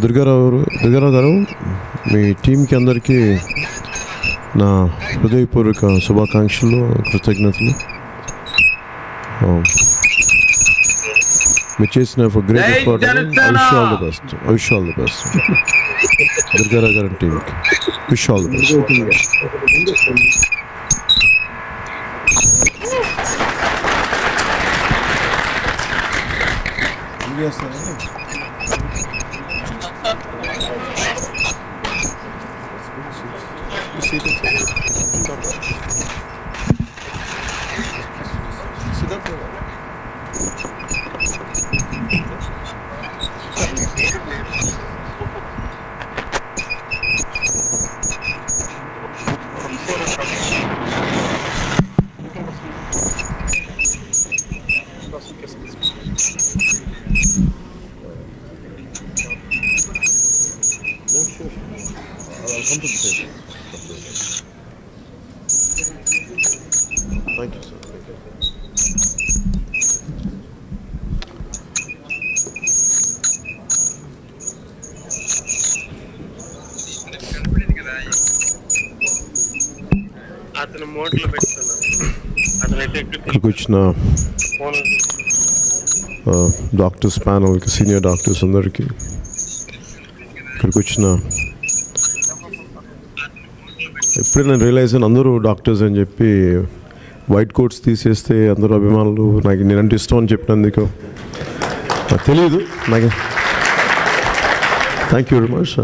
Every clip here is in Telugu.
దుర్గారావు గారు, మీ టీంకి అందరికీ నా హృదయపూర్వక శుభాకాంక్షలు, కృతజ్ఞతలు. మీరు చేసిన great effort. Wish all the best Durgarao గారి టీంకి. Wish all the best. Thank you, sir. ఇక్కడికి వచ్చిన డాక్టర్స్ ప్యానల్కి, సీనియర్ డాక్టర్స్ అందరికీ, ఇక్కడికి వచ్చిన ఎప్పుడే నేను రియలైజ్ అయిన అందరూ డాక్టర్స్ అని చెప్పి వైట్ కోట్స్ తీసేస్తే అందరూ అభిమానులు నాకు నేనంటే ఇష్టం అని చెప్పినందుకు నాకు తెలియదు. నాకు థ్యాంక్ యూ వెరీ మచ్.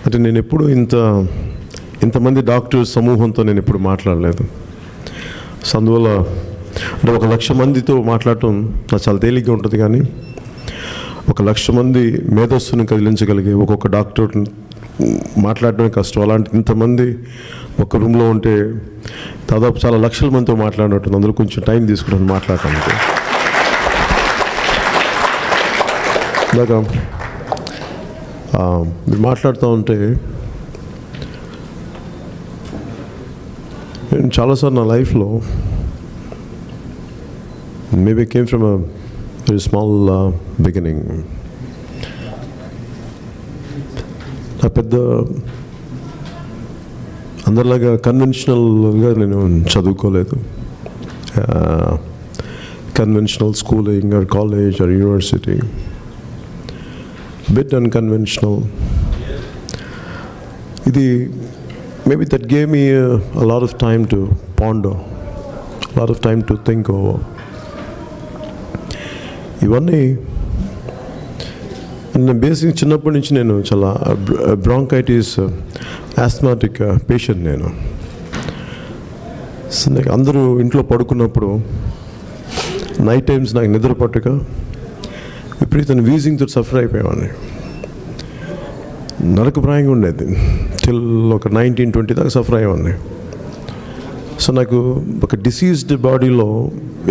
అంటే నేను ఎప్పుడు ఇంతమంది డాక్టర్స్ సమూహంతో నేను ఎప్పుడు మాట్లాడలేదు. సో అందువల్ల అంటే 1,00,000 మందితో మాట్లాడటం నాకు చాలా తేలిగ్గా ఉంటుంది, కానీ 1,00,000 మంది మేధస్సును కదిలించగలిగే ఒక్కొక్క డాక్టర్ మాట్లాడటమే కష్టం. అలాంటి ఇంతమంది ఒక రూమ్లో ఉంటే దాదాపు చాలా లక్షల మందితో మాట్లాడినట్టుంది. అందులో కొంచెం టైం తీసుకుంటాను మాట్లాడటానికి. ఇలాగ మీరు మాట్లాడుతూ ఉంటే నేను చాలాసార్లు నా లైఫ్లో maybe came from a very small beginning. నా పెద్ద అందరిలాగా కన్వెన్షనల్గా నేను చదువుకోలేదు. Conventional schooling or college or university, bit unconventional. ఇది maybe that gave me a lot of time to ponder, a lot of time to think over. ఇవన్నీ నేను బేసిక్ చిన్నప్పటి నుంచి నేను చాలా బ్రాంకైటిస్ ఆస్మాటిక్ పేషెంట్ నేను. సో నాకు అందరూ ఇంట్లో పడుకున్నప్పుడు నైట్ టైమ్స్ నాకు నిద్ర పట్టక విపరీతం వీజింగ్తో సఫర్ అయిపోయేవాడిని. నరకప్రాయంగా ఉండేది. టిల్ ఒక 19-20 దాకా సఫర్ అయ్యేవాడిని. సో నాకు ఒక డిసీజ్డ్ బాడీలో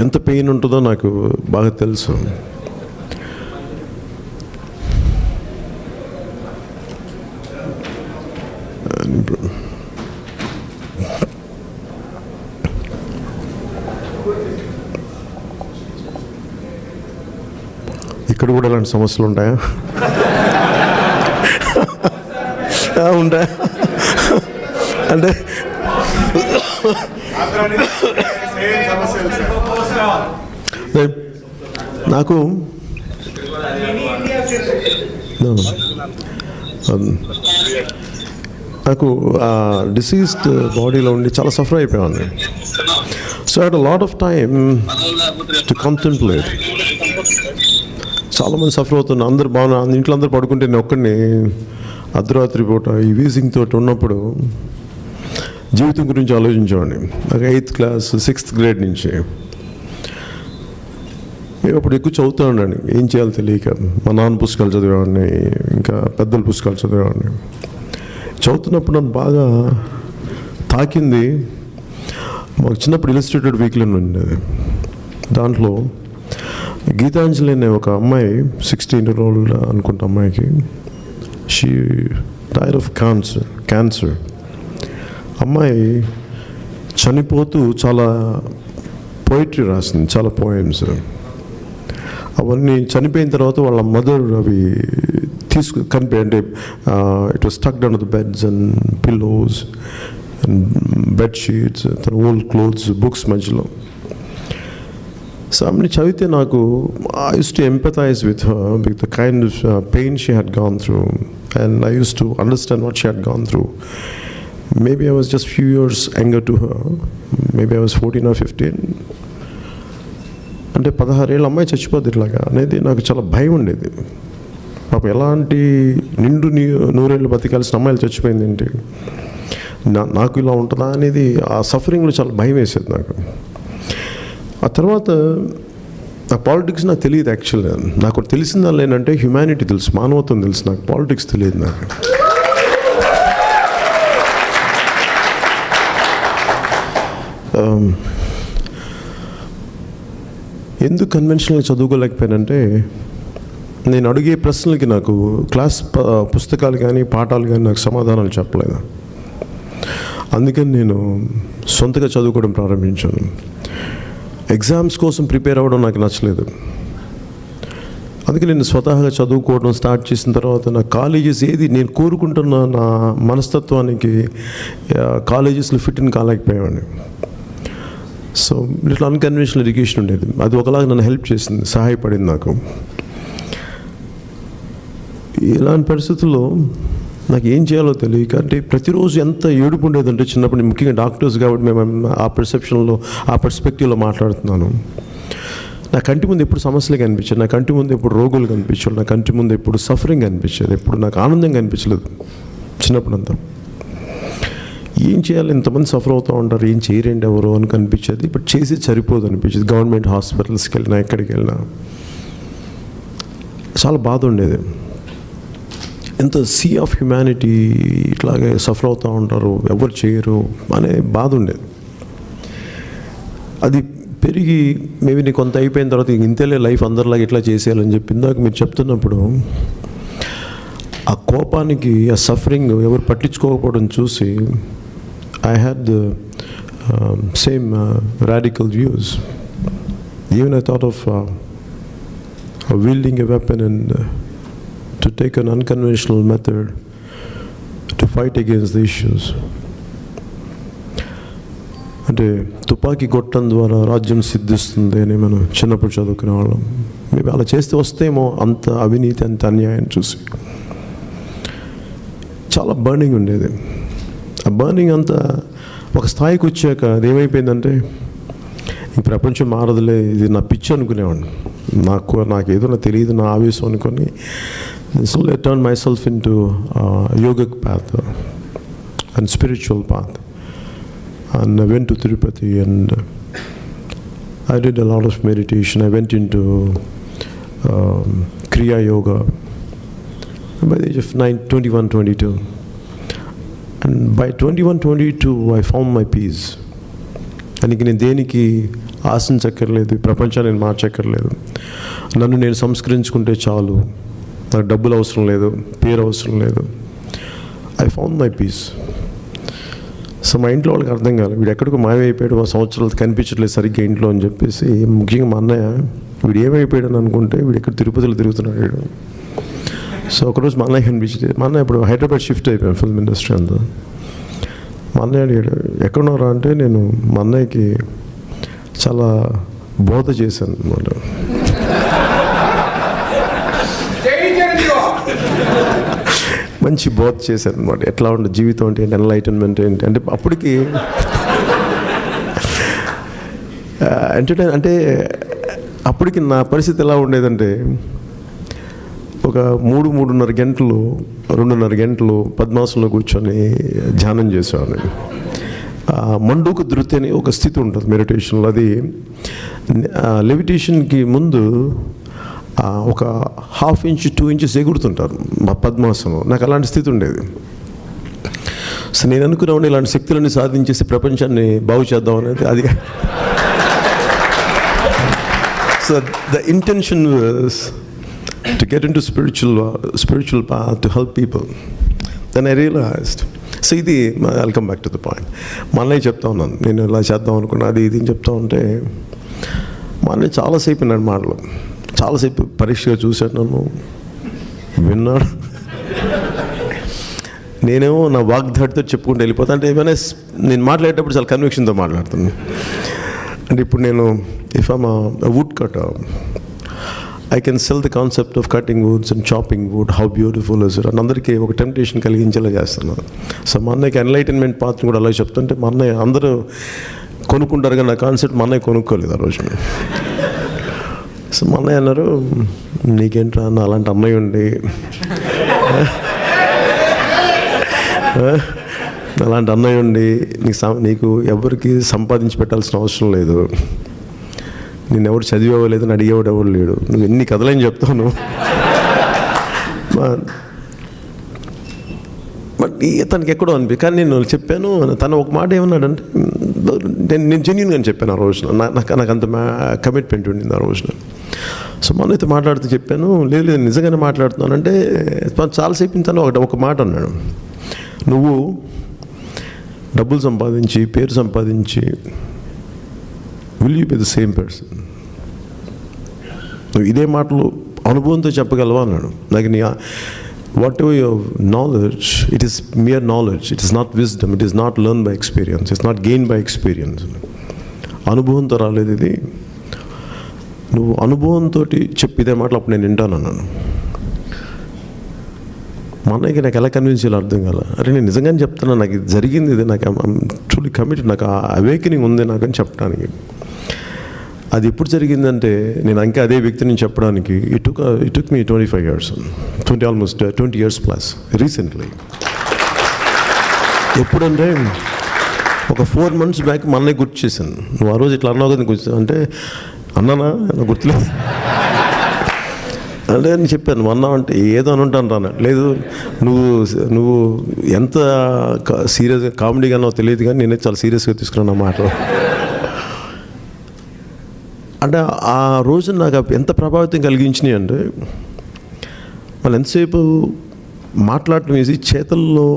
ఎంత పెయిన్ ఉంటుందో నాకు బాగా తెలుసు. ఇక్కడ కూడా ఇలాంటి సమస్యలు ఉంటాయా? ఉంటాయా అంటే నాకు డిసీజ్డ్ బాడీలో ఉండి చాలా సఫర్ అయిపోయాను. So I had a lot of time to contemplate. చాలామంది సఫర్ అవుతున్నారు, అందరు బాగున్నారు, ఇంట్లో అందరు పడుకుంటే నేను ఒక్కడిని అర్ధరాత్రి పూట ఈ వీజింగ్ తోటి ఉన్నప్పుడు జీవితం గురించి ఆలోచించేవాడిని. నాకు 8th క్లాస్ 6th గ్రేడ్ నుంచి అప్పుడు ఎక్కువ చదువుతూ ఉండండి, ఏం చేయాలో తెలియక. మా నాన్న పుస్తకాలు చదివేవాడిని, ఇంకా పెద్దల పుస్తకాలు చదివేవాడిని. చదువుతున్నప్పుడు నన్ను బాగా తాకింది. మాకు చిన్నప్పుడు ఇలస్ట్రేటెడ్ వీక్లీ ఉండేది. దాంట్లో గీతాంజలి అనే ఒక అమ్మాయి, 16-year-old అనుకుంటా అమ్మాయికి, షీ డైడ్ ఆఫ్ క్యాన్సర్. అమ్మాయి చనిపోతూ చాలా పోయిటరీ రాసింది, చాలా పోయమ్స్. అవన్నీ చనిపోయిన తర్వాత వాళ్ళ మదర్ అవి కనిపి అంటే it was stucked under the beds and pillows and bedsheets, తన ఓల్డ్ క్లోత్స్, బుక్స్ మధ్యలో. సో ఆమెను చదివితే నాకు I use to empathise with her with the kind of pain she had gone through and I use to understand what she had gone through. Maybe I was just few years younger to her. Maybe I was 14 or 15. అంటే 16 ఏళ్ళ అమ్మాయి చచ్చిపోద్ది ఇట్లాగా అనేది నాకు చాలా భయం ఉండేది. పాపం ఎలాంటి నిండు నూరేళ్ళు బతికాల్సిన అమ్మాయిలు చచ్చిపోయింది ఏంటి, నాకు ఇలా ఉంటుందా అనేది ఆ సఫరింగ్లో చాలా భయం వేసేది నాకు. ఆ తర్వాత ఆ పాలిటిక్స్ నాకు తెలియదు యాక్చువల్గా. నాకు తెలిసిందా లేనంటే హ్యుమానిటీ తెలుసు, మానవత్వం తెలుసు, నాకు పాలిటిక్స్ తెలియదు. నాకు ఎందుకు కన్వెన్షనల్గా చదువుకోలేకపోయానంటే నేను అడిగే ప్రశ్నలకి నాకు క్లాస్ పుస్తకాలు కానీ పాఠాలు కానీ నాకు సమాధానాలు చెప్పలేదు. అందుకని నేను సొంతగా చదువుకోవడం ప్రారంభించాను. ఎగ్జామ్స్ కోసం ప్రిపేర్ అవ్వడం నాకు నచ్చలేదు. అందుకే నేను స్వతహాగా చదువుకోవడం స్టార్ట్ చేసిన తర్వాత నా కాలేజెస్ ఏది నేను కోరుకుంటున్న నా మనస్తత్వానికి కాలేజెస్లో ఫిట్ ఇన్ కాలేకపోయాను. సో ఇట్లా అన్కన్వెన్షనల్ ఎడ్యుకేషన్ ఉండేది, అది ఒకలాగా నన్ను హెల్ప్ చేసింది, సహాయపడింది నాకు. ఇలాంటి పరిస్థితుల్లో నాకు ఏం చేయాలో తెలియక, అంటే ప్రతిరోజు ఎంత ఏడుపు ఉండేదంటే చిన్నప్పుడు, ముఖ్యంగా డాక్టర్స్ కాబట్టి మేము ఆ పర్సెప్షన్లో ఆ పర్స్పెక్టివ్లో మాట్లాడుతున్నాను. నా కంటి ముందు ఎప్పుడు సమస్యలు కనిపించాయి, నా కంటి ముందు ఎప్పుడు రోగులు కనిపించాడు, నా కంటి ముందు ఎప్పుడు సఫరింగ్ కనిపించేది, ఎప్పుడు నాకు ఆనందం కనిపించలేదు చిన్నప్పుడంతా. ఏం చేయాలి, ఇంతమంది సఫర్ అవుతూ ఉంటారు, ఏం చేయరండి ఎవరు అని కనిపించేది. బట్ చేసి సరిపోదు అనిపించేది. గవర్నమెంట్ హాస్పిటల్స్కి వెళ్ళినా ఎక్కడికి వెళ్ళినా చాలా బాధ ఉండేది. ఎంత సీ ఆఫ్ హ్యుమానిటీ ఇట్లాగే సఫర్ అవుతూ ఉంటారు, ఎవరు చేయరు అనే బాధ ఉండేది. అది పెరిగి మేబీ నీకు కొంత అయిపోయిన తర్వాత ఇంతేలే లైఫ్ అందరిలాగా ఇట్లా చేసేయాలని చెప్పి ఇందాక మీరు చెప్తున్నప్పుడు ఆ కోపానికి, ఆ సఫరింగ్ ఎవరు పట్టించుకోకపోవడం చూసి I had the same radical views. Even I thought of wielding a weapon and to take an unconventional method to fight against the issues. అంటే తుపాకీ కొట్టడం ద్వారా రాజ్యం సిద్ధిస్తుంది అని మనం చిన్నప్పుడు చదువుకునే వాళ్ళం. మేబీ అలా చేస్తే వస్తేమో అంత అవినీతి, అంత అన్యాయం చూసి చాలా బర్నింగ్ ఉండేది. ఆ బర్నింగ్ అంతా ఒక స్థాయికి వచ్చాక అది ఏమైపోయిందంటే ఈ ప్రపంచం మారదులే, ఇది నా పిచ్చి అనుకునేవాడిని. నాకేదో నాకు తెలియదు, నా ఆవేశం అనుకొని so I turn my self in to yogic path and spiritual path and I went to Tirupati and I did a lot of meditation. I went into Kriya Yoga by the age of 21, 22. And by 21, 22 I found my peace. And నేను దేనికి ఆశించక్కర్లేదు, ప్రపంచాన్ని నేను మార్చక్కర్లేదు, నన్ను నేను సంస్కరించుకుంటే చాలు, నాకు డబ్బులు అవసరం లేదు, పేరు అవసరం లేదు. I found my peace. So మా ఇంట్లో వాళ్ళకి అర్థం కాలేదు, వీడు ఎక్కడికో మాయమైపోయాడు, మా సంవత్సరాలు కనిపించట్లేదు సరిగ్గా ఇంట్లో అని చెప్పేసి. ముఖ్యంగా మా అన్నయ్య, వీడు ఏమైపోయాడు అని అనుకుంటే వీడు ఎక్కడ తిరుపతిలో తిరుగుతున్నాడు వీడు. సో ఒకరోజు మా అన్నయ్య కనిపించింది. మా అన్నయ్య ఇప్పుడు హైదరాబాద్ షిఫ్ట్ అయిపోయాను, ఫిల్మ్ ఇండస్ట్రీ అంతా. మా అన్నయ్య అడిగాడు, ఎక్కడున్నారా అంటే నేను మా అన్నయ్యకి చాలా బోధ చేశాను అనమాట. మంచి బోధ చేశాను అనమాట. ఎట్లా ఉండే జీవితం అంటే ఏంటి, ఎన్లైటన్మెంట్ ఏంటి అంటే. అప్పటికి అంటే అప్పటికి నా పరిస్థితి ఎలా ఉండేదంటే ఒక 3-3.5 గంటలు 2.5 గంటలు పద్మాసనంలో కూర్చొని ధ్యానం చేసేవాడిని. మండూక ధృతి అని ఒక స్థితి ఉంటుంది మెడిటేషన్లో. అది లెవిటేషన్కి ముందు ఒక 1/2 ఇంచ్ 2 ఇంచెస్ ఎగురుతుంటారు మా పద్మాసనం. నాకు అలాంటి స్థితి ఉండేది. సో నేను అనుకున్నాను ఇలాంటి శక్తులన్నీ సాధించేసి ప్రపంచాన్ని బాగు చేద్దాం అనేది. అది so the intention was to get in to spiritual path to help people. Then I realised. So ఇది I'll come back to the point. మా అన్నయ్య చెప్తా ఉన్నాను, నేను ఇలా చేద్దాం అనుకున్నా, అది ఇది చెప్తా ఉంటే మా అన్నయ్య చాలాసేపు విన్నాడు మాటలు. చాలాసేపు పరీక్షగా చూశాడు, నన్ను విన్నాడు. నేనేమో నా వాగ్దాటితో చెప్పుకుంటూ వెళ్ళిపోతా. అంటే ఏమైనా నేను మాట్లాడేటప్పుడు చాలా కన్విక్షన్తో మాట్లాడుతాను. అంటే ఇప్పుడు నేను if I'm wood cutter, I can sell the concept of cutting woods and chopping wood, how beautiful is it, and అందరికీ ఒక టెంప్టేషన్ కలిగించేలా చేస్తున్నాను. సో మా అన్నయ్యకి ఎన్లైటన్మెంట్ పాత్ర కూడా అలా చెప్తుంటే మా అన్నయ్య అందరూ కొనుక్కుంటారు కానీ నా కాన్సెప్ట్ మా అన్నయ్య కొనుక్కోలేదు ఆ రోజు. సో మా అన్నయ్య అన్నారు, నీకేంట్రా అన్న అలాంటి అన్నయ్య ఉండి, అలాంటి అన్నయ్య ఉండి నీకు ఎవరికి సంపాదించి పెట్టాల్సిన అవసరం లేదు, నేను ఎవరు చదివేవాలేదని అడిగేవాడు ఎవరు లేడు, నువ్వు ఎన్ని కథలని చెప్తాను. బట్ తనకి ఎక్కడో అనిపి, కానీ నేను చెప్పాను. తను ఒక మాట ఏమన్నాడంటే, నేను జెన్యూన్గా చెప్పాను ఆ రోజున, నాకు అంత కమిట్మెంట్ ఉండింది ఆ రోజున. సో మనైతే మాట్లాడుతూ చెప్పాను, లేదు లేదు నిజంగానే మాట్లాడుతున్నాను అంటే, చాలాసేపు తను ఒక మాట అన్నాడు, నువ్వు డబ్బులు సంపాదించి పేరు సంపాదించి will you be the same person, నువ్వు ఇదే మాటలు అనుభవంతో చెప్పగలవా అన్నాడు. నాకు నీ whatever your knowledge, it is mere knowledge, it is not wisdom, it is not learn by experience, it's not gain by experience. అనుభవంతో రాలేదు ఇది, నువ్వు అనుభవంతో చెప్పి ఇదే మాటలు అప్పుడు నేను వింటాను అన్నాను. మా అన్నయ్యకి నాకు ఎలా కన్విన్స్ చేయాలో అర్థం కాల. అరే నేను నిజంగానే చెప్తాను, నాకు ఇది జరిగింది, ఇది నాకు ట్రూలీ కమిటెడ్, నాకు ఆ అవేకనింగ్ ఉంది నాకు అని చెప్పడానికి. అది ఎప్పుడు జరిగిందంటే, నేను ఇంకా అదే వ్యక్తిని చెప్పడానికి it took me 25 years, almost 20 years plus recently. ఎప్పుడంటే ఒక 4 months బ్యాక్ మా అన్నయ్య గుర్తు చేశాను, నువ్వు ఆ రోజు ఇట్లా అన్నావు కదా గుర్తు అంటే, అన్నానా నాకు గుర్తులేదు అంటే నేను చెప్పాను, అన్నావు అంటే ఏదో అని ఉంటాను రాను, లేదు నువ్వు ఎంత సీరియస్గా కామెడీగా అన్నావు తెలియదు కానీ నేనే చాలా సీరియస్గా తీసుకున్నాను ఆ మాట. అంటే ఆ రోజు నాకు ఎంత ప్రభావితం కలిగించినాయి అంటే, వాళ్ళు ఎంతసేపు మాట్లాడటం వేసి చేతల్లో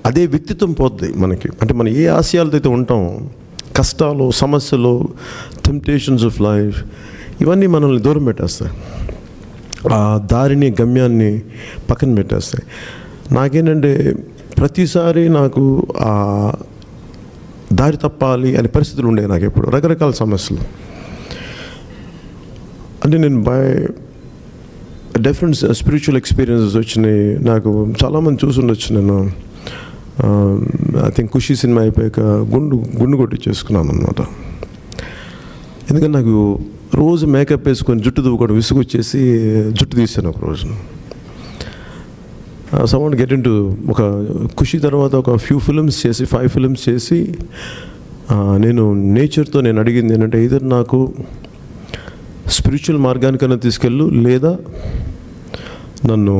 అదే వ్యక్తిత్వం పోతుంది మనకి. అంటే మనం ఏ ఆశయాలతో అయితే ఉంటామో, కష్టాలు, సమస్యలు, టెంప్టేషన్స్ ఆఫ్ లైఫ్, ఇవన్నీ మనల్ని దూరం పెట్టేస్తాయి, ఆ దారిని గమ్యాన్ని పక్కన పెట్టేస్తాయి. నాకేంటంటే ప్రతిసారి నాకు ఆ దారి తప్పాలి అనే పరిస్థితులు ఉండేవి నాకు ఎప్పుడు, రకరకాల సమస్యలు. అంటే నేను బై డిఫరెంట్ స్పిరిచువల్ ఎక్స్పీరియన్సెస్ వచ్చినాయి నాకు. చాలామంది చూసుండొచ్చు, నేను ఐ థింక్ ఖుషి సినిమా అయిపోయాక గుండు కొట్టించేసుకున్నాను అనమాట. ఎందుకంటే నాకు రోజు మేకప్ వేసుకొని జుట్టు దువ్వుకోవడం విసుగొచ్చేసి జుట్టు తీసాను ఒక రోజు. సమ్ గెట్ ఇన్ టు ఒక ఖుషి తర్వాత ఒక 5 ఫిల్మ్స్ చేసి నేను నేచర్తో నేను అడిగింది ఏంటంటే, ఇద్దరు నాకు స్పిరిచువల్ మార్గానికైనా తీసుకెళ్ళు, లేదా నన్ను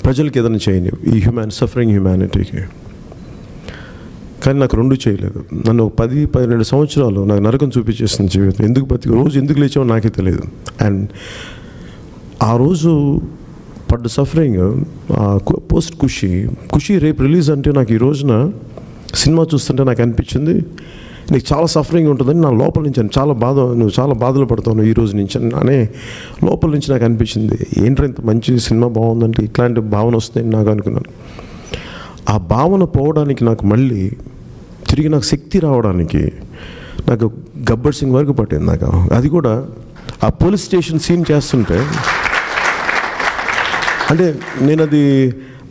ప్రజలకి ఏదైనా చేయని, ఈ సఫరింగ్ హ్యుమానిటీకి. కానీ నాకు రెండు చేయలేదు. నన్ను 10-12 సంవత్సరాలు నాకు నరకం చూపించేసిన జీవితం. రోజు ఎందుకు లేచామో నాకే తెలియదు. అండ్ ఆ రోజు పడ్డ సఫరింగ్, పోస్ట్ ఖుషి రేపు రిలీజ్ అంటే, నాకు ఈ రోజున సినిమా చూస్తుంటే నాకు అనిపించింది, నీకు చాలా సఫరింగ్ ఉంటుందని నా లోపల నుంచి, నువ్వు చాలా బాధలు పడతావు ఈ రోజు నుంచి అనే లోపల నుంచి నాకు అనిపించింది. ఏంటంటే ఇంత మంచి సినిమా బాగుందంటే ఇట్లాంటి భావన వస్తుందని నాకు అనుకున్నాను. ఆ భావన పోవడానికి నాకు మళ్ళీ తిరిగి నాకు శక్తి రావడానికి నాకు గబ్బర్ సింగ్ వరకు పట్టింది నాకు. అది కూడా ఆ పోలీస్ స్టేషన్ సీన్ చేస్తుంటే, అంటే నేను అది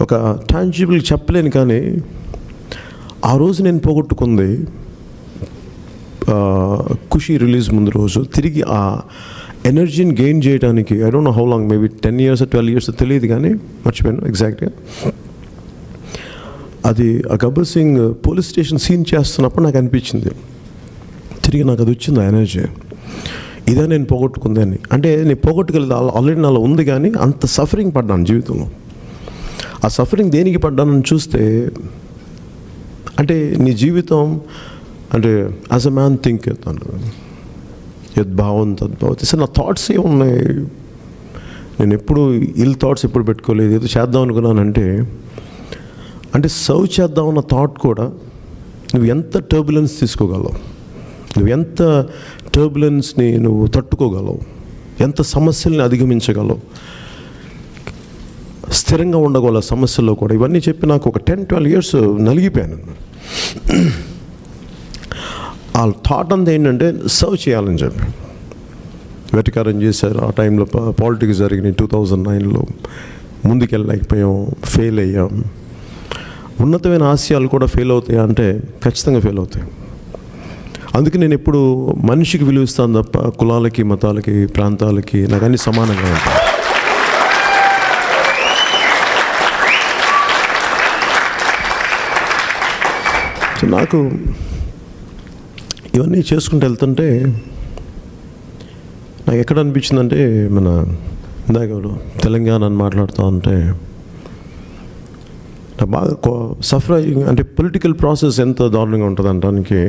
ఒక టాంజిబుల్ చెప్పలేను, కానీ ఆ రోజు నేను పోగొట్టుకుంది ఖుషి రిలీజ్ ముందు రోజు తిరిగి ఆ ఎనర్జీని గెయిన్ చేయడానికి, I don't know how long, maybe 10 years or 12 years తెలియదు కానీ మర్చిపోయాను ఎగ్జాక్ట్గా. అది ఆ Gabbar Singh police station scene చేస్తున్నప్పుడు నాకు అనిపించింది, తిరిగి నాకు అది వచ్చింది ఆ ఎనర్జీ, ఇదే నేను పోగొట్టుకుందని. అంటే నేను పోగొట్టుకెళ్ళదు, ఆల్రెడీ నాలో ఉంది, కానీ అంత సఫరింగ్ పడ్డాను జీవితంలో. ఆ సఫరింగ్ దేనికి పడ్డానని చూస్తే, అంటే నీ జీవితం అంటే యాజ్ అ మ్యాన్ థింక్ చేస్తాను, యద్భావం తద్భావతి. సార్ నా థాట్స్ ఏమున్నాయి, నేను ఎప్పుడు ఇల్ థాట్స్ ఎప్పుడు పెట్టుకోలేదు. ఏదో చేద్దాం అనుకున్నానంటే, అంటే సర్వ్ చేద్దామన్న థాట్ కూడా నువ్వు ఎంత టర్బులెన్స్ తీసుకోగలవు, నువ్వు ఎంత టర్బులెన్స్ని నువ్వు తట్టుకోగలవు, ఎంత సమస్యల్ని అధిగమించగలవు, స్థిరంగా ఉండగల సమస్యల్లో కూడా. ఇవన్నీ చెప్పి నాకు ఒక 10-12 years నలిగిపోయాను. ఆ థాట్ అంతా ఏంటంటే సర్వ్ చేయాలని చెప్పి వెటకారం చేశారు. ఆ టైంలో పాలిటిక్స్ జరిగినాయి 2009లో. ముందుకెళ్ళలేకపోయాం, ఫెయిల్ అయ్యాం. ఉన్నతమైన ఆశయాలు కూడా ఫెయిల్ అవుతాయి అంటే ఖచ్చితంగా ఫెయిల్ అవుతాయి. అందుకే నేను ఎప్పుడు మనిషికి విలువ ఇస్తాను తప్ప కులాలకి, మతాలకి, ప్రాంతాలకి నాకు అన్ని సమానంగా ఉంటాయి. నాకు ఇవన్నీ చేసుకుంటూ వెళ్తుంటే నాకు ఎక్కడ అనిపించిందంటే, మన ఇందాక తెలంగాణ అని మాట్లాడుతూ ఉంటే నాకు బాగా సఫర్ అయ్యి, అంటే పొలిటికల్ ప్రాసెస్ ఎంత దారుణంగా ఉంటుంది అనడానికి,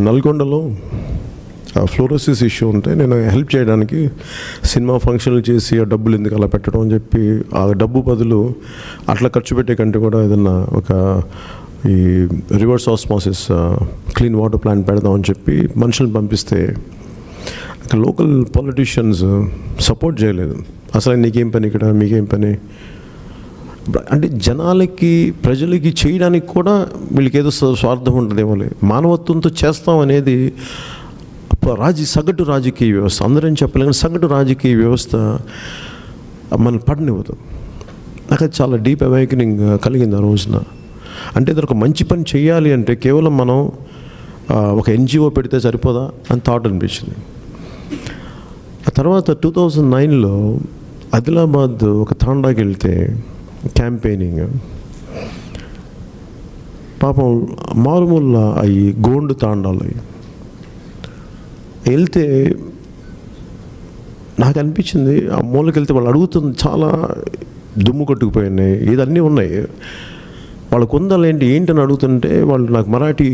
నల్గొండలో ఫ్లోరోసిస్ ఇష్యూ ఉంటే నేను హెల్ప్ చేయడానికి సినిమా ఫంక్షన్లు చేసి ఆ డబ్బులు ఎందుకు అలా పెట్టడం అని చెప్పి, ఆ డబ్బు బదులు అట్లా ఖర్చు పెట్టే కంటే కూడా ఏదన్నా ఒక ఈ reverse osmosis clean water plant పెడదామని చెప్పి మనుషులను పంపిస్తే అక్కడ లోకల్ పొలిటీషియన్స్ సపోర్ట్ చేయలేదు. అసలు నీకేం పని ఇక్కడ, మీకేం పని అంటే జనాలకి, ప్రజలకి చేయడానికి కూడా వీళ్ళకి ఏదో స్వార్థం ఉంటుందేమో. మానవత్వంతో చేస్తాం అనేది సగటు రాజకీయ వ్యవస్థ, అందరం చెప్పలేము, సగటు రాజకీయ వ్యవస్థ మన పడనివ్వదు. నాకు అది చాలా డీప్ అవేకనింగ్ కలిగింది ఆ రోజున. అంటే ఇది ఒక మంచి పని చేయాలి అంటే కేవలం మనం ఒక NGO పెడితే సరిపోదా అని థాట్ అనిపించింది. ఆ తర్వాత 2009లో ఆదిలాబాద్ ఒక తాండాకి వెళ్తే క్యాంపెయినింగ్, పాపం మారుమూల అవి గోండు తాండాలు వెళ్తే నాకు అనిపించింది, ఆ మూలకి వెళ్తే వాళ్ళు అడుగుతుంది చాలా దుమ్ము కొట్టుకుపోయినాయి, ఇదన్నీ ఉన్నాయి. వాళ్ళకు ఉందాలేంటి ఏంటని అడుగుతుంటే వాళ్ళు నాకు మరాఠీ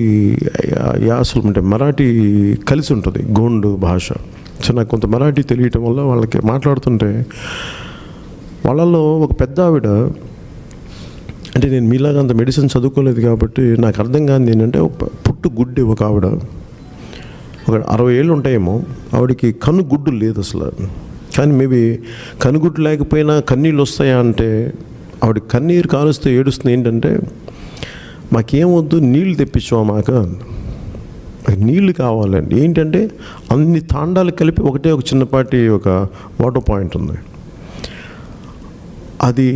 యాసలు అంటే మరాఠీ కలిసి ఉంటుంది గోండు భాష. సో నాకు కొంత మరాఠీ తెలియటం వల్ల వాళ్ళకి మాట్లాడుతుంటే వాళ్ళల్లో ఒక పెద్ద ఆవిడ, అంటే నేను మీలాగా అంత మెడిసిన్ చదువుకోలేదు కాబట్టి నాకు అర్థం కాదు ఏంటంటే, పుట్టు గుడ్డి ఒక ఆవిడ, ఒక 60 ఏళ్ళు ఉంటాయేమో, ఆవిడకి కనుగుడ్డు లేదు అసలు. కానీ మేబీ కనుగుడ్డు లేకపోయినా కన్నీళ్ళు వస్తాయా అంటే, ఆవిడ కన్నీరు కాలుస్తూ ఏడుస్తుంది. ఏంటంటే, మాకేమొద్దు నీళ్ళు తెప్పించావా, మాకు నీళ్ళు కావాలండి. ఏంటంటే అన్ని తాండాలు కలిపి ఒకటే ఒక చిన్నపాటి ఒక వాటర్ పాయింట్ ఉంది, అది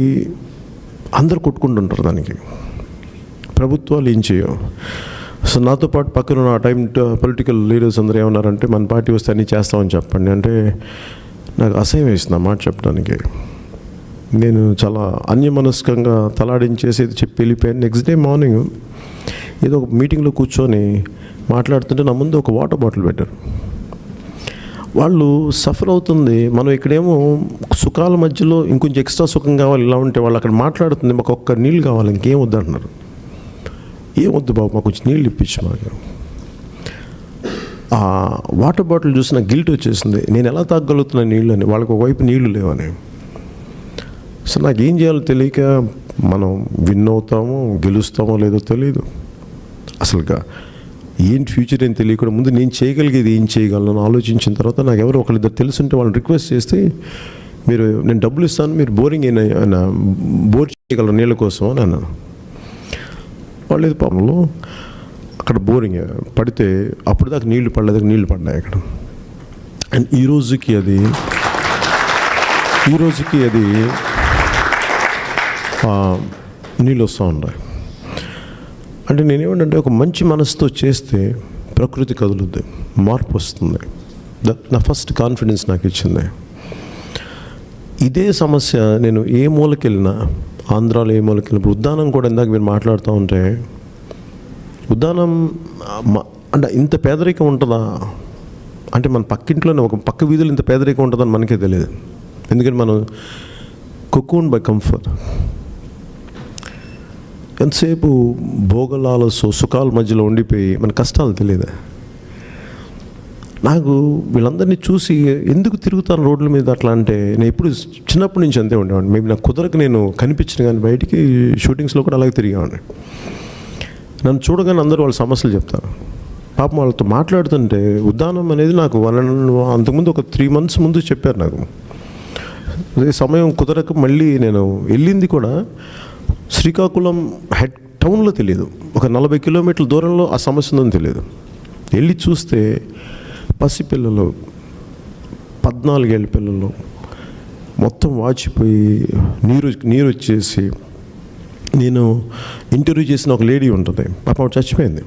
అందరు కొట్టుకుంటుంటారు దానికి, ప్రభుత్వాలు ఏం చేయవు. సో నాతో పాటు పక్కన ఆ టైం పొలిటికల్ లీడర్స్ అందరూ ఏమన్నారంటే, మన పార్టీ వస్తే అన్నీ చేస్తామని చెప్పండి అంటే, నాకు అసహ్యం వేసింది ఆ మాట చెప్పడానికి. నేను చాలా అన్యమనస్కంగా తలాడించేసి చెప్పి వెళ్ళిపోయాను. నెక్స్ట్ డే మార్నింగ్ ఏదో ఒక మీటింగ్లో కూర్చొని మాట్లాడుతుంటే నా ముందు ఒక వాటర్ బాటిల్ పెట్టారు. వాళ్ళు సఫర్ అవుతుంది, మనం ఇక్కడేమో సుఖాల మధ్యలో ఇంకొంచెం ఎక్స్ట్రా సుఖం కావాలి ఇలా ఉంటే, వాళ్ళు అక్కడ మాట్లాడుతుంది మాకు ఒక్క నీళ్ళు కావాలి, ఇంకేం వద్దు అంటున్నారు. ఏమొద్దు బాబు, మాకు కొంచెం నీళ్ళు ఇప్పించు మాకు. ఆ వాటర్ బాటిల్ చూసి నాకు గిల్ట్ వచ్చేసింది, నేను ఎలా తాగలుగుతున్నా నీళ్ళు అని. వాళ్ళకి ఒకవైపు నీళ్లు లేవని. సో నాకేం చేయాలో తెలియక, మనం విన్ అవుతామో గెలుస్తామో లేదో తెలియదు, అసలుగా ఏంటి ఫ్యూచర్ ఏం తెలియకుండా ముందు నేను చేయగలిగేది ఏం చేయగలను ఆలోచించిన తర్వాత, నాకు ఎవరు ఒకరిద్దరు తెలుసుంటే వాళ్ళని రిక్వెస్ట్ చేస్తే, మీరు నేను డబ్బులు ఇస్తాను, మీరు బోరింగ్ అయినా బోర్ చేయగలరు నీళ్ళ కోసం అని అన్నాను. వాళ్ళు ఏది పాపంలో అక్కడ బోరింగ్ పడితే అప్పుడు దాకా నీళ్లు పడలేదు, నీళ్లు పడ్డాయి అక్కడ. అండ్ ఈ రోజుకి అది నీళ్ళు వస్తూ ఉన్నాయి. అంటే నేనేమంటే, ఒక మంచి మనసుతో చేస్తే ప్రకృతి కదులుద్ది, మార్పు వస్తుంది. నా ఫస్ట్ కాన్ఫిడెన్స్ నాకు ఇచ్చింది. ఇదే సమస్య నేను ఏ మూలకెళ్ళినా, ఆంధ్రాలో ఏ మూలకెళ్ళినప్పుడు, ఉద్దానం కూడా ఇందాక మీరు మాట్లాడుతూ ఉంటే, ఉద్దానం అంటే ఇంత పేదరికం ఉంటుందా అంటే, మన పక్కింట్లోనే ఒక పక్క వీధులు ఇంత పేదరికం ఉంటుందని మనకే తెలియదు. ఎందుకంటే మనం cocooned బై కంఫర్ట్, ఎంతసేపు భోగలాలసు సుఖాల మధ్యలో ఉండిపోయి మన కష్టాలు తెలియదు. నాకు వీళ్ళందరినీ చూసి ఎందుకు తిరుగుతాను రోడ్ల మీద అట్లా అంటే, నేను ఎప్పుడు చిన్నప్పటి నుంచి అంతే ఉండేవాడిని. మేబీ నాకు కుదరకు నేను కనిపించిన కానీ బయటికి షూటింగ్స్లో కూడా అలాగే తిరిగేవాడిని. నన్ను చూడగానే అందరూ వాళ్ళ సమస్యలు చెప్తారు. పాపం వాళ్ళతో మాట్లాడుతుంటే ఉద్దానం అనేది నాకు అంతకుముందు ఒక 3 months ముందు చెప్పారు నాకు. అదే సమయం కుదరక మళ్ళీ నేను వెళ్ళింది కూడా శ్రీకాకుళం హెడ్ టౌన్లో తెలియదు, ఒక 40 kilometers దూరంలో ఆ సమస్య ఉందని తెలియదు. వెళ్ళి చూస్తే పసిపిల్లలు 14 ఏళ్ళ పిల్లలు మొత్తం వాచిపోయి నీరు వచ్చేసి, నేను ఇంటర్వ్యూ చేసిన ఒక లేడీ ఉంటుంది, పాపం ఆవిడ చచ్చిపోయింది.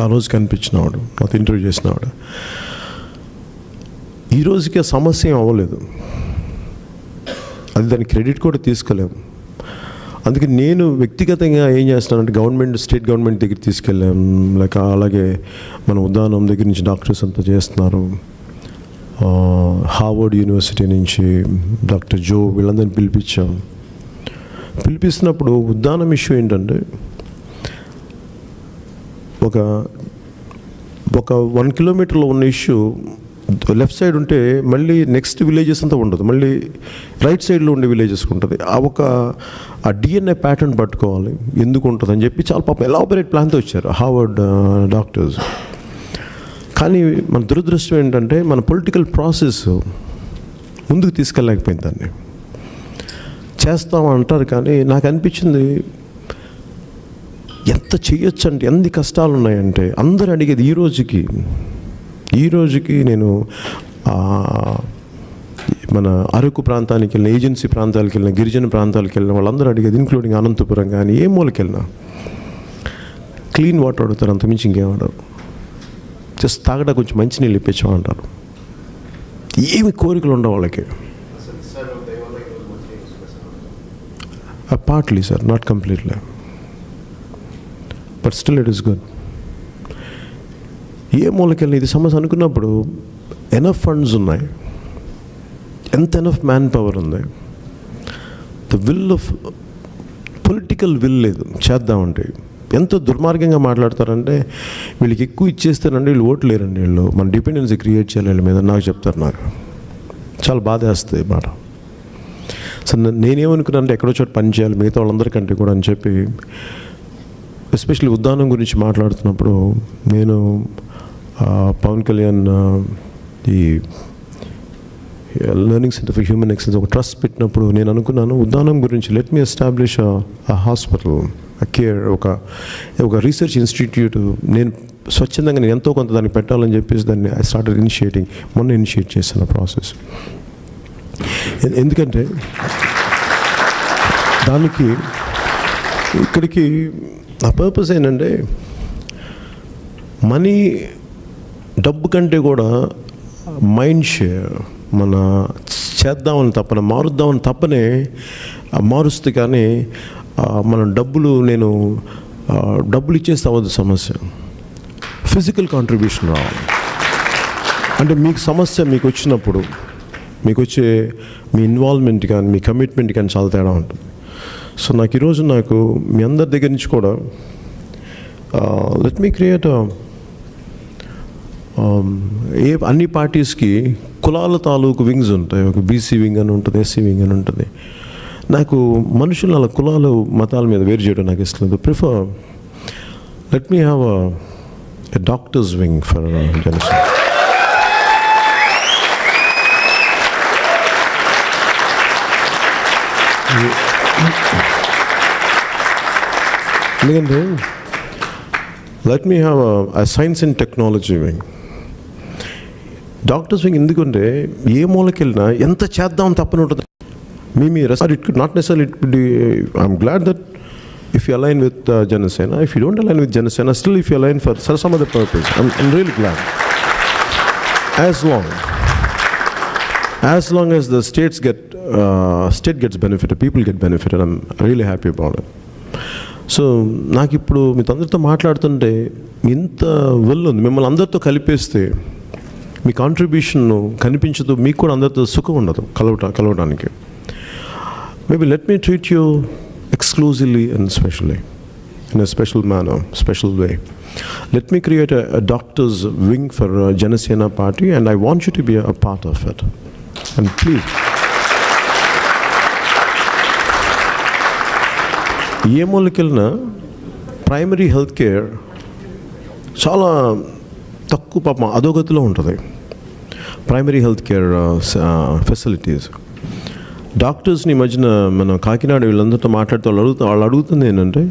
ఆ రోజు కనిపించినవాడు, నాతో ఇంటర్వ్యూ చేసినవాడు. ఈ రోజుకి ఆ సమస్య ఏం అవ్వలేదు, అది దాని క్రెడిట్ కూడా తీసుకోలేము. అందుకే నేను వ్యక్తిగతంగా ఏం చేస్తున్నానంటే స్టేట్ గవర్నమెంట్ దగ్గర తీసుకెళ్ళాం, అలాగే మన ఉద్దానం దగ్గర నుంచి డాక్టర్స్ అంతా చేస్తున్నారు, హార్వర్డ్ యూనివర్సిటీ నుంచి డాక్టర్ జో వీళ్ళందరినీ పిలిపిస్తున్నప్పుడు ఉద్దానం ఇష్యూ ఏంటంటే ఒక 1 kilometer ఉన్న ఇష్యూ లెఫ్ట్ సైడ్ ఉంటే మళ్ళీ నెక్స్ట్ విలేజెస్ అంతా ఉండదు, మళ్ళీ రైట్ సైడ్లో ఉండే విలేజెస్కి ఉంటుంది. ఆ డిఎన్ఏ ప్యాటర్న్ పట్టుకోవాలి ఎందుకు ఉంటుంది అని చెప్పి చాలా పాపం ఎలాబొరేట్ ప్లాన్తో వచ్చారు హార్వర్డ్ డాక్టర్స్. కానీ మన దురదృష్టం ఏంటంటే మన పొలిటికల్ ప్రాసెస్ ముందుకు తీసుకెళ్ళలేకపోయింది. దాన్ని చేస్తామంటారు కానీ నాకు అనిపించింది ఎంత చేయొచ్చు అంటే, ఎన్ని కష్టాలు ఉన్నాయంటే అందరూ అడిగేది ఈ రోజుకి నేను మన అరకు ప్రాంతానికి వెళ్ళిన, ఏజెన్సీ ప్రాంతాలకు వెళ్ళిన, గిరిజన ప్రాంతాలకు వెళ్ళిన వాళ్ళందరూ అడిగేది, ఇంక్లూడింగ్ అనంతపురం కానీ ఏ మూలకి వెళ్ళినా క్లీన్ వాటర్ అడుగుతారు, అంతమించి ఇంకేమన్నారు. జస్ట్ తాగడా కొంచెం మంచినీళ్ళు ఇప్పించామంటారు. ఏమి కోరికలు ఉండవు వాళ్ళకి. Partly sir, not completely, but still it is good. ఏ మూలకెళ్ళి ఇది సమస్య అనుకున్నప్పుడు ఎనఫ్ ఫండ్స్ ఉన్నాయి, ఎంత ఎనఫ్ మ్యాన్ పవర్ ఉంది, పొలిటికల్ విల్ లేదు చేద్దామంటే. ఎంత దుర్మార్గంగా మాట్లాడతారంటే వీళ్ళకి ఎక్కువ ఇచ్చేస్తారండి, వీళ్ళు ఓట్లు లేరండి, వీళ్ళు మన డిపెండెన్సీ క్రియేట్ చేయాలి వీళ్ళ మీద నాకు చెప్తారు. నాకు చాలా బాధ వేస్తుంది మాట. సో నేనేమనుకున్నానంటే ఎక్కడో చోట పని చేయాలి మిగతా వాళ్ళందరికంటే కూడా అని చెప్పి, ఎస్పెషల్లీ ఉద్దానం గురించి మాట్లాడుతున్నప్పుడు నేను పవన్ కళ్యాణ్ ఈ learning centre for human excellence ఒక ట్రస్ట్ పెట్టినప్పుడు నేను అనుకున్నాను ఉద్దానం గురించి let me establish hospital, care, ఒక రీసెర్చ్ ఇన్స్టిట్యూట్ నేను స్వచ్ఛందంగా నేను ఎంతో కొంత దాన్ని పెట్టాలని చెప్పేసి దాన్ని ఐ స్టార్టెడ్ మొన్న ఇనిషియేట్ చేసిన ప్రాసెస్. ఎందుకంటే దానికి ఇక్కడికి నా పర్పస్ ఏంటంటే మనీ, డబ్బు కంటే కూడా మైండ్ షేర్, మన చేద్దామని తప్పన మారుద్దామని తప్పనే మారుస్తే కానీ మనం నేను డబ్బులు ఇచ్చేస్తే అవ్వదు సమస్య. ఫిజికల్ కాంట్రిబ్యూషన్ రావాలి. అంటే మీకు సమస్య మీకు వచ్చినప్పుడు మీకు వచ్చే మీ ఇన్వాల్వ్మెంట్ కానీ మీ కమిట్మెంట్ కానీ చాలా తేడా ఉంటుంది. సో ఈరోజు మీ అందరి దగ్గర నుంచి కూడా లెట్ మీ క్రియేట్ అన్ని పార్టీస్కి కులాల తాలూకు వింగ్స్ ఉంటాయి. ఒక బీసీ వింగ్ అని ఉంటుంది, ఎస్సీ వింగ్ అని ఉంటుంది. నాకు మనుషులు అలా కులాలు మతాల మీద వేరు చేయడం నాకు ఇష్టం లేదు. Prefer let me have a doctors wing for Janasena. ఎందుకంటే let me have a science and technology wing. Doctors wing ఎందుకంటే ఏ మూలకి వెళ్ళినా ఎంత చేద్దాం తప్పని ఉంటుంది. It could not necessarily be, I'm glad that if you align with Janasena, if you don't align with Janasena, still if you align for some other purpose, I'm really glad. As long as the state gets benefited, people get benefited, I'm really happy about it. So నాకు ఇప్పుడు మీతో అందరితో మాట్లాడుతుంటే ఇంత ఉంది, మిమ్మల్ని అందరితో కలిపేస్తే మీ కాంట్రిబ్యూషన్ కనిపించదు, మీకు కూడా అందరితో సుఖం ఉండదు కలవడానికి. Maybe let me treat you exclusively and specially, in a special manner, special way. Let me create a doctor's wing for Janasena party, and I want you to be a part of it. And please, ఏ మూలకెళ్ళినా ప్రైమరీ హెల్త్ కేర్ చాలా తక్కువ పాపం అధోగతిలో ఉంటుంది ప్రైమరీ హెల్త్ కేర్ ఫెసిలిటీస్. డాక్టర్స్ని ఈ మధ్యన మన కాకినాడ వీళ్ళందరితో మాట్లాడితే వాళ్ళు అడుగుతుంది ఏంటంటే,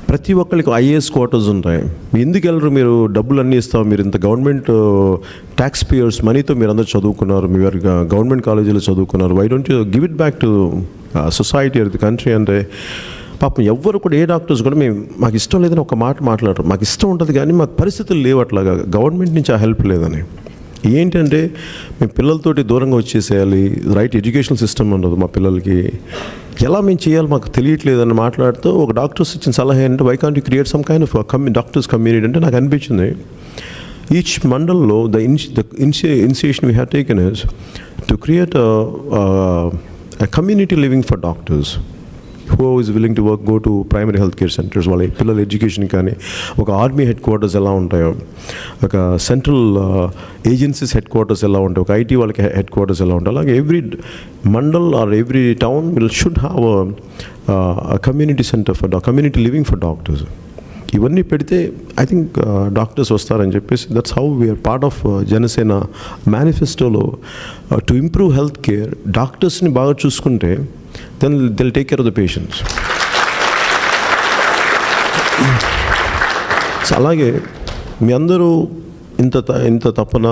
ప్రతి ఒక్కరికి ఐఏఎస్ క్వార్టర్స్ ఉంటాయి, ఎందుకు వెళ్ళరు, మీరు డబ్బులు అన్నీ ఇస్తాం, మీరు ఇంత గవర్నమెంట్ ట్యాక్స్ పేయర్స్ మనీతో మీరు అందరూ చదువుకున్నారు, మీరు గవర్నమెంట్ కాలేజీలో చదువుకున్నారు, why don't you give it back to society or the country అంటే పాపం ఎవ్వరు కూడా ఏ డాక్టర్స్ కూడా మాకు ఇష్టం లేదని ఒక మాట మాట్లాడరు. మాకు ఇష్టం ఉంటుంది కానీ మాకు పరిస్థితులు లేవు, అట్లాగా గవర్నమెంట్ నుంచి ఆ హెల్ప్ లేదని. ఏంటంటే మేము పిల్లలతోటి దూరంగా వచ్చేసేయాలి, రైట్ ఎడ్యుకేషన్ సిస్టమ్ ఉండదు మా పిల్లలకి, ఎలా మేము చేయాలి మాకు తెలియట్లేదని మాట్లాడుతూ ఒక డాక్టర్స్ ఇచ్చిన సలహా ఏంటంటే, why can't you create some kind of doctors community అంటే నాకు అనిపించింది. ఈచ్ మండల్లో the initiation we have taken is to create community living for doctors who is willing to work, go to primary health care centers, వాళ్ళ పిల్లల ఎడ్యుకేషన్ కానీ, ఒక ఆర్మీ హెడ్ క్వార్టర్స్ ఎలా ఉంటాయో, ఒక సెంట్రల్ ఏజెన్సీస్ హెడ్ క్వార్టర్స్ ఎలా ఉంటాయి, ఒక ఐటీ వాళ్ళకి హెడ్ క్వార్టర్స్ ఎలా ఉంటాయి, అలాగే every mandal or every town should have community centre for community living for doctors. ఇవన్నీ పెడితే ఐ థింక్ డాక్టర్స్ వస్తారని చెప్పేసి that's how we are part of Janasena మేనిఫెస్టోలో టు ఇంప్రూవ్ హెల్త్ కేర్. డాక్టర్స్ని బాగా చూసుకుంటే then they'll take care of the patients. So అలాగే మీ అందరూ ఇంత తపన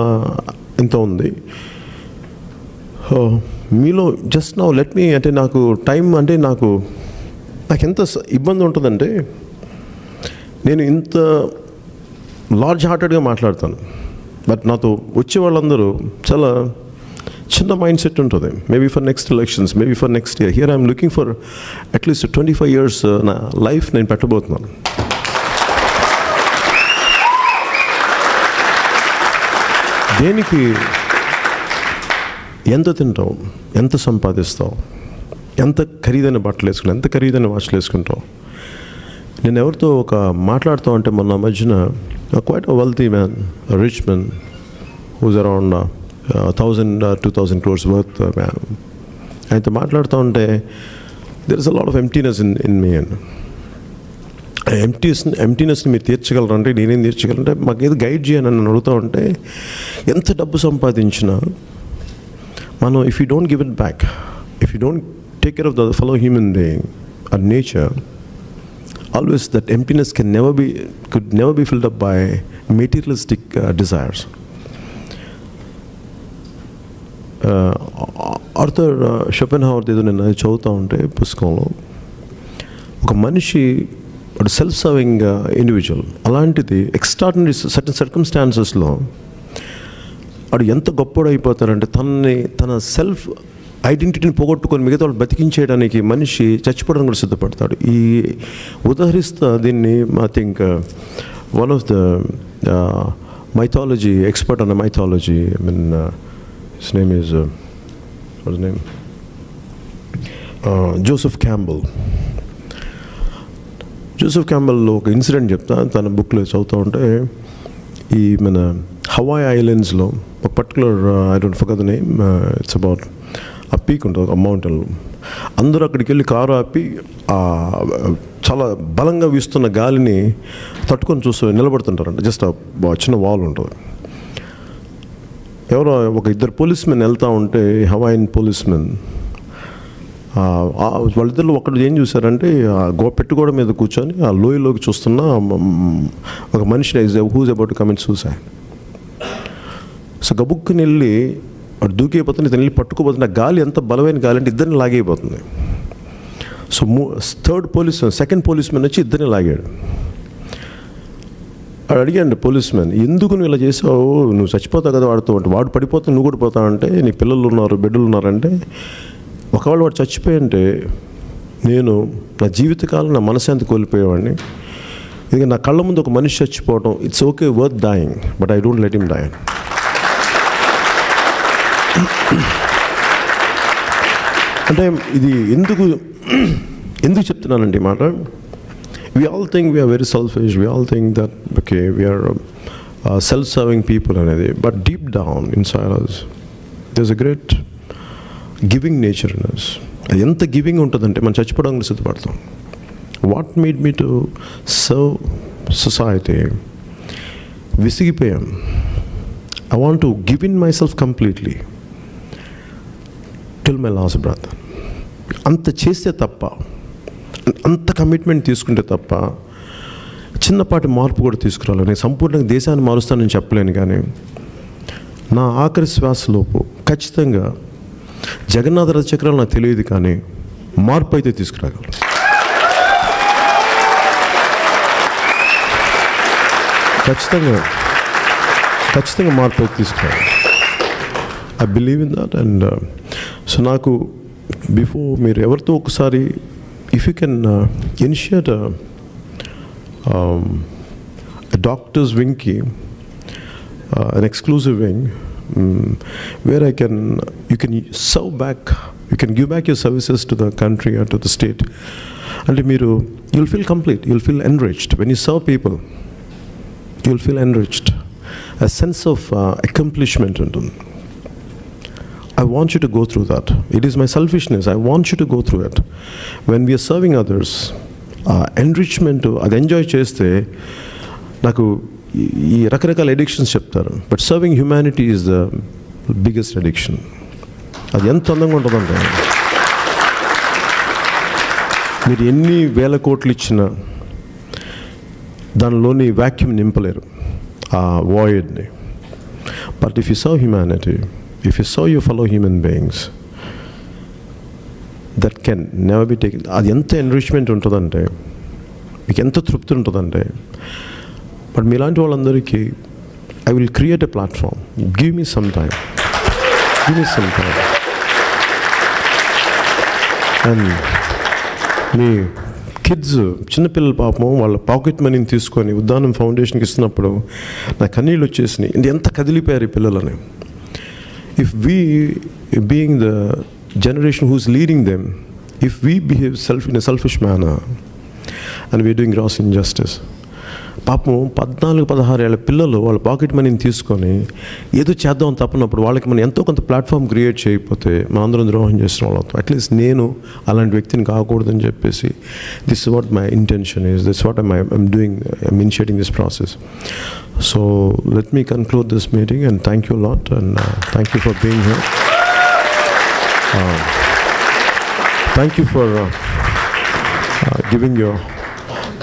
ఇంత ఉంది మీలో. జస్ట్ నౌ లెట్ మీ, అంటే నాకు టైం అంటే నాకు ఎంత ఇబ్బంది ఉంటుందంటే, నేను ఇంత లార్జ్ హార్టెడ్గా మాట్లాడతాను, బట్ నాతో వచ్చే వాళ్ళందరూ చాలా చిన్న మైండ్ సెట్ ఉంటుంది. Maybe for next elections, maybe for next year. Here I'm looking for at least 25 years నా లైఫ్ నేను పెట్టబోతున్నాను. దేనికి? ఎంత తింటావు, ఎంత సంపాదిస్తావు, ఎంత ఖరీదైన బట్టలు వేసుకుంటావు, ఎంత ఖరీదైన వాచ్లు వేసుకుంటావు. నేను ఎవరితో ఒక మాట్లాడుతూ ఉంటే మొన్న మధ్యన quite a wealthy man, rich man whose around 1,000-2,000 crores worth man. ఆయనతో మాట్లాడుతూ ఉంటే there is a lot of emptiness in me. ఎంప్టీనెస్ని మీరు తీర్చగలరంటే నేనేం తీర్చగలంటే, మాకు ఏదో గైడ్ చేయని నన్ను అడుగుతూ ఉంటే, ఎంత డబ్బు సంపాదించినా మనం if you don't give it back, if you don't take care of the fellow human being or nature, always that emptiness could never be filled up by materialistic desires. Arthur Schopenhauer ఏదో నేను చదువుతూ ఉంటే పుస్తకంలో, ఒక మనిషి ఒక సెల్ఫ్ సర్వింగ్ ఇండివిజువల్, అలాంటిది ఎక్స్ట్రాడినరీ సర్టన్ సర్కమ్స్టాన్సెస్లో వాడు ఎంత గొప్పడు అయిపోతారంటే, తన సెల్ఫ్ ఐడెంటిటీని పోగొట్టుకొని మిగతా వాళ్ళు బతికించేయడానికి మనిషి చచ్చిపోవడానికి కూడా సిద్ధపడతాడు. ఈ ఉదాహరిస్తా దీన్ని I think one of the mythology expert on mythology, I mean his name is what's his name, Joseph Campbell. Joseph క్యాంబెల్లో ఒక ఇన్సిడెంట్ చెప్తా, తన బుక్లో చదువుతూ ఉంటే, ఈ మన హవాయి ఐలాండ్స్లో ఒక particular I don't forget the name, it's about ఆ పీక్ ఉంటుంది, ఒక మౌంటైన్. అందరూ అక్కడికి వెళ్ళి కారు ఆపి చాలా బలంగా వీస్తున్న గాలిని తట్టుకొని చూస్తూ నిలబడుతుంటారంట. జస్ట్ చిన్న వాల్ ఉంటుంది. ఎవరో ఒక ఇద్దరు పోలీస్మెన్ వెళ్తూ ఉంటే, హవాయిన్ పోలీస్మెన్, వాళ్ళిద్దరు ఒకటి ఏం చూశారంటే, పెట్టుగోడ మీద కూర్చొని ఆ లోయలోకి చూస్తున్న ఒక మనిషిని whose about to commit suicide. So గబుక్కుని వెళ్ళి వాడు దూకేపోతుంది, ఇతను వెళ్ళి పట్టుకోపోతుంది. ఆ గాలి ఎంత బలమైన గాలి అంటే ఇద్దరిని లాగైపోతుంది. సో సెకండ్ పోలీస్మెన్ వచ్చి ఇద్దరిని లాగాడు. వాడు అడిగాడు పోలీస్మెన్, ఎందుకు నువ్వు ఇలా చేసావు, నువ్వు చచ్చిపోతావు కదా వాడితో, అంటే వాడు పడిపోతావు నువ్వు కూడా పోతావు అంటే, నీ పిల్లలు ఉన్నారు, బిడ్డలు ఉన్నారంటే, ఒకవేళ వాడు చచ్చిపోయింటే నేను నా జీవితకాలం నా మనశ్శాంతి కోల్పోయేవాడిని. ఎందుకంటే నా కళ్ళ ముందు ఒక మనిషి చచ్చిపోవడం, it's okay worth dying, but I don't let him die. అంటే ఇది ఎందుకు చెప్తున్నానండి ఈ మాట? We all think we are very selfish. We all think that, okay, we are self-serving people అనేది. But deep down inside us, there's a great giving nature in us. ఎంత గివింగ్ ఉంటుందంటే మనం చచ్చిపోవడానికి సిద్ధపడతాం. What made me to serve society విసిగిపోయాం. I want to give in myself completely till my last breath. అంత చేస్తే తప్ప, అంత కమిట్మెంట్ తీసుకుంటే తప్ప చిన్నపాటి మార్పు కూడా తీసుకురావాలి. నేను సంపూర్ణంగా దేశాన్ని మారుస్తానని చెప్పలేను, కానీ నా ఆఖరి శ్వాసలోపు ఖచ్చితంగా జగన్నాథ రథ చక్రాలు నాకు తెలియదు, కానీ మార్పు అయితే తీసుకురాగలను. ఖచ్చితంగా మార్పు అయితే తీసుకురావాలి. I believe in that. And so నాకు బిఫోర్ మీరు ఎవరితో ఒకసారి if you can initiate doctors వింగ్కి an exclusive wing where you can serve back, you can give back your services to the country or to the state, and you'll feel complete, you'll feel enriched when you serve people. You'll feel enriched, a sense of accomplishment. I want you to go through that. It is my selfishness. I want you to go through it. When we are serving others, enrichment అది ఎంజాయ్ చేస్తే నాకు ఈ రకరకాల ఎడిక్షన్స్ చెప్తారు, but serving humanity is the biggest addiction. అది ఎంత అందంగా ఉంటుందంటే మీరు ఎన్ని వేల కోట్లు ఇచ్చినా దానిలోని వ్యాక్యూమ్ నింపలేరు, ఆ వాయిడ్ని. But if you serve humanity, if you serve your fellow human beings, that can never be taken. అది ఎంత ఎన్రిచ్మెంట్ ఉంటుందంటే, మీకు ఎంత తృప్తి ఉంటుందంటే. బట్ మీలాంటి వాళ్ళందరికీ I will create a platform. Give me some time. And me kids, చిన్నపిల్లల పాపం వాళ్ళ పాకెట్ మనీని తీసుకొని ఉద్దానం ఫౌండేషన్కి ఇస్తున్నప్పుడు నా కన్నీళ్ళు వచ్చేసినాయి. ఎంత కదిలిపోయారు ఈ పిల్లలని. If we being the generation who's leading them, if we behave in a selfish manner and we're doing gross injustice, పాపం 14-16 ఏళ్ళ పిల్లలు వాళ్ళ పాకెట్ మనీని తీసుకొని ఏదో చేద్దాం తప్పనప్పుడు వాళ్ళకి మనం ఎంతో కొంత ప్లాట్ఫామ్ క్రియేట్ చేయకపోతే మనం అందరం ద్రోహం చేసిన వాళ్ళు అవుతాం. అట్లీస్ట్ నేను అలాంటి వ్యక్తిని కాకూడదని చెప్పేసి this is what my intention is, this what I'm doing, I'm initiating this process. So let me conclude this meeting and thank you lot and thank you for being here. Thank you for giving your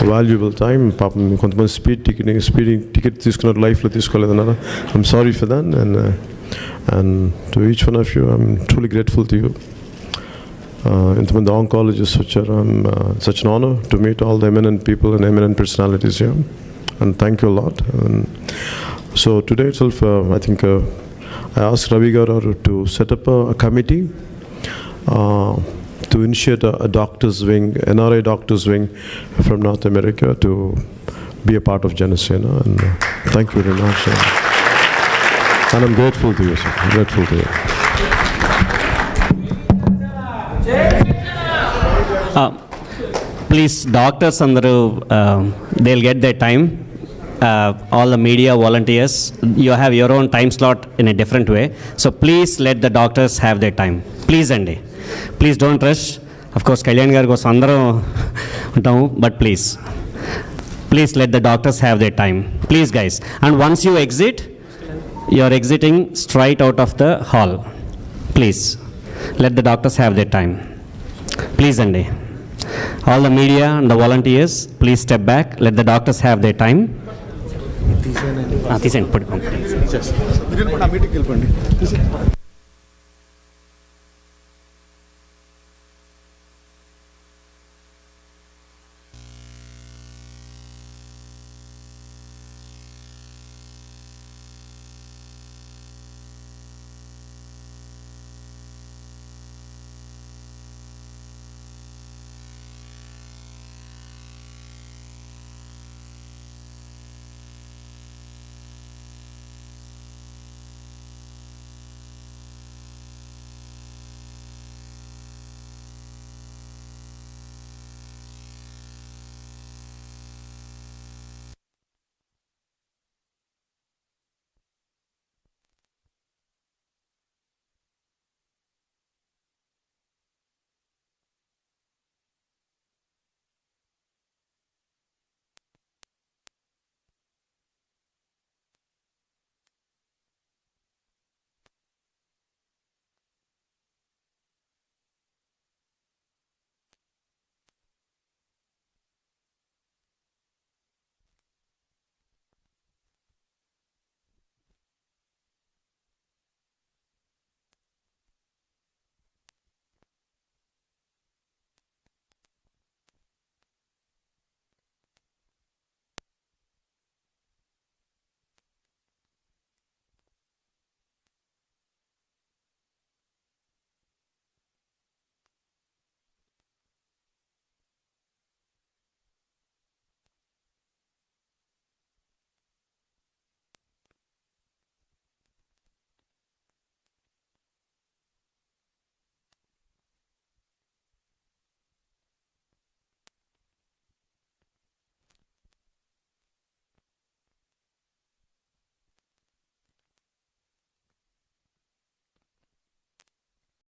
valuable time. పాపం కొంతమంది స్పీడింగ్ టికెట్ తీసుకున్నారు, లైఫ్లో తీసుకోలేదన్నారు. I'm sorry for that. And to each one of you I'm truly grateful to you. ఇంతమంది ఆంకాలజిస్ట్ వచ్చారు. Such an honour to meet all the eminent people and eminent personalities here. And thank you lot. So today itself I think I asked Ravi Garu to set up a committee to initiate a doctor's wing, NRI doctor's wing from North America to be a part of Janasena. And thank you very much. And I'm grateful to you, sir. I'm grateful to you. Please, doctors andaru, they'll get their time. All the media volunteers, you have your own time slot in a different way. So please let the doctors have their time. Please, Andy. Please don't rush. Of course, Kalyan garu kosam andaru untamu, but please let the doctors have their time. Please, guys. And once you exit, you are exiting straight out of the hall. Please let the doctors have their time. Please, Andy. All the media and the volunteers, please step back. Let the doctors have their time. తీసేయండి.